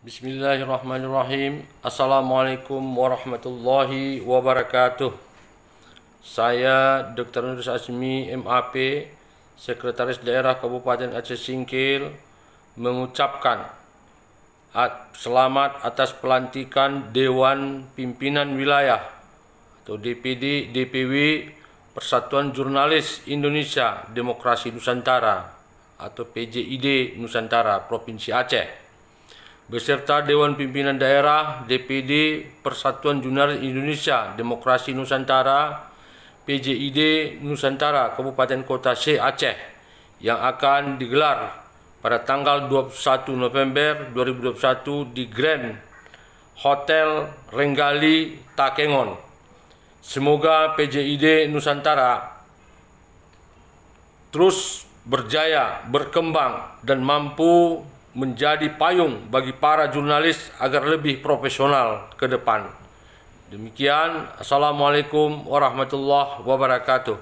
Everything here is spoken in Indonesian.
Bismillahirrahmanirrahim. Assalamualaikum warahmatullahi wabarakatuh. Saya Dr. Nurus Azmi, MAP, Sekretaris Daerah Kabupaten Aceh Singkil, mengucapkan selamat atas pelantikan Dewan Pimpinan Wilayah atau DPD DPW Persatuan Jurnalis Indonesia Demokrasi Nusantara atau PJID Nusantara Provinsi Aceh, beserta Dewan Pimpinan Daerah DPD Persatuan Jurnalis Indonesia Demokrasi Nusantara PJID Nusantara Kabupaten Kota Aceh yang akan digelar pada tanggal 21 November 2021 di Grand Hotel Renggali Takengon. Semoga PJID Nusantara terus berjaya, berkembang, dan mampu menjadi payung bagi para jurnalis agar lebih profesional ke depan. Demikian, Assalamualaikum warahmatullahi wabarakatuh.